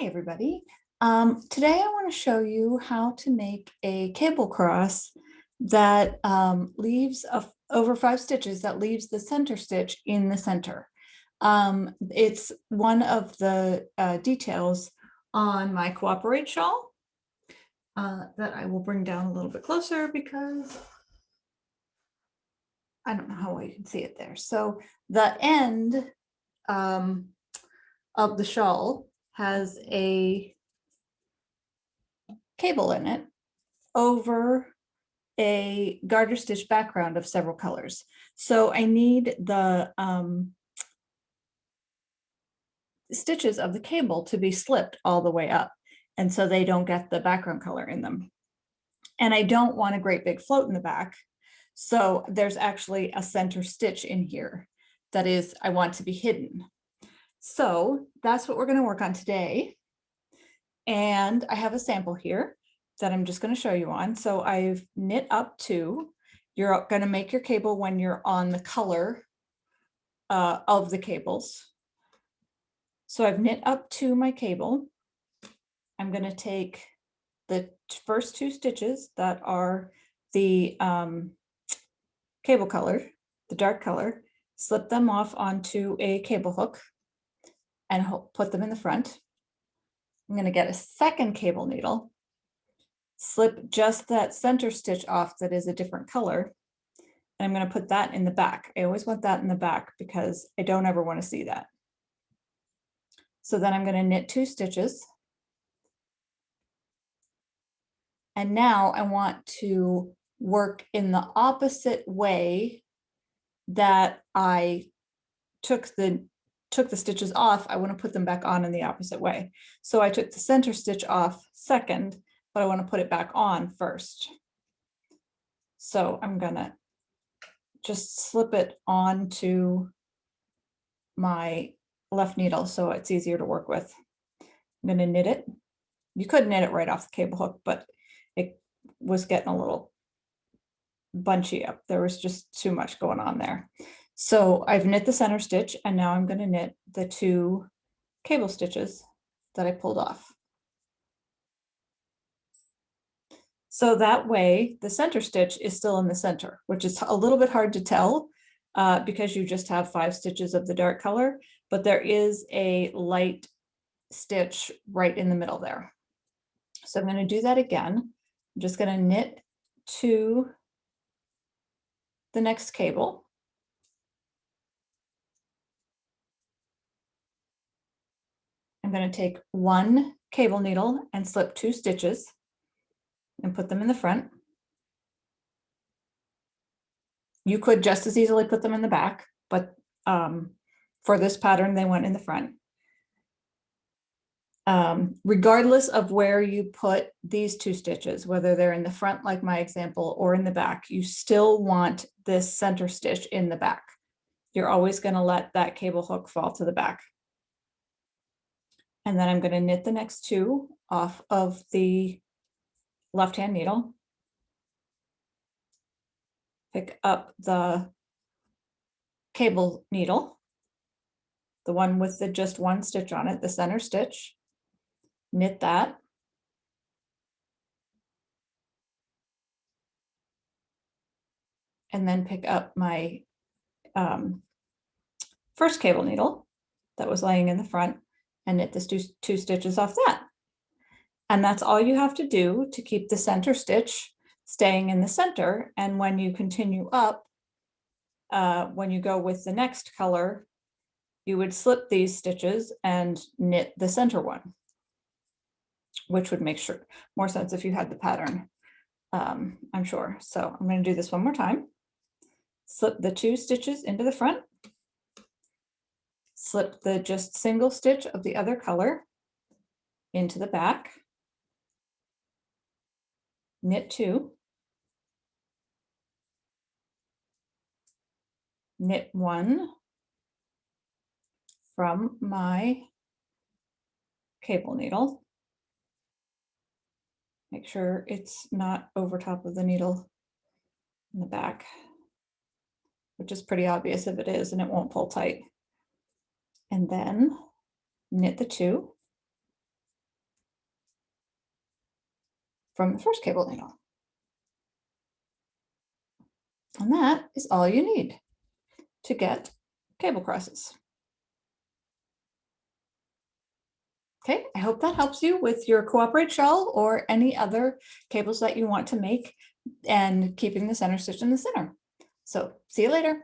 Hi, everybody. Today I want to show you how to make a cable cross that leaves over 5 stitches that leaves the center stitch in the center. It's one of the details on my Co-opereight shawl that I will bring down a little bit closer because I don't know how well you can see it there. So the end of the shawl has a cable in it over a garter stitch background of several colors. So I need the stitches of the cable to be slipped all the way up, and so they don't get the background color in them. And I don't want a great big float in the back. So there's actually a center stitch in here that is, I want to be hidden. So that's what we're going to work on today. And I have a sample here that I'm just going to show you on. So I've knit up to, you're going to make your cable when you're on the color of the cables. So I've knit up to my cable. I'm going to take the first 2 stitches that are the cable color, the dark color, slip them off onto a cable hook and put them in the front. I'm going to get a second cable needle, slip just that center stitch off that is a different color, and I'm going to put that in the back. I always want that in the back because I don't ever want to see that. So then I'm going to knit 2 stitches. And now I want to work in the opposite way that I took the stitches off. I want to put them back on in the opposite way. So I took the center stitch off second, but I want to put it back on first. So I'm going to just slip it onto my left needle so it's easier to work with. I'm going to knit it. You could knit it right off the cable hook, but it was getting a little bunchy up. There was just too much going on there. So I've knit the center stitch, and now I'm going to knit the 2 cable stitches that I pulled off. So that way the center stitch is still in the center, which is a little bit hard to tell because you just have 5 stitches of the dark color, but there is a light stitch right in the middle there. So I'm going to do that again. I'm just going to knit to the next cable. I'm going to take 1 cable needle and slip 2 stitches and put them in the front. You could just as easily put them in the back, but for this pattern, they went in the front. Regardless of where you put these 2 stitches, whether they're in the front, like my example, or in the back, you still want this center stitch in the back. You're always going to let that cable hook fall to the back. And then I'm going to knit the next 2 off of the left-hand needle. Pick up the cable needle, the one with the just 1 stitch on it, the center stitch, knit that. And then pick up my first cable needle that was laying in the front and knit the 2 stitches off that. And that's all you have to do to keep the center stitch staying in the center. And when you continue up, when you go with the next color, you would slip these stitches and knit the center one, which would make more sense if you had the pattern, I'm sure. So I'm going to do this one more time. Slip the 2 stitches into the front, slip the just single stitch of the other color into the back, knit 2, knit 1 from my cable needle. Make sure it's not over top of the needle in the back, which is pretty obvious if it is, and it won't pull tight. And then knit the 2, from the first cable needle. And that is all you need to get cable crosses. Okay, I hope that helps you with your Co-opereight shawl or any other cables that you want to make and keeping the center stitch in the center. So see you later.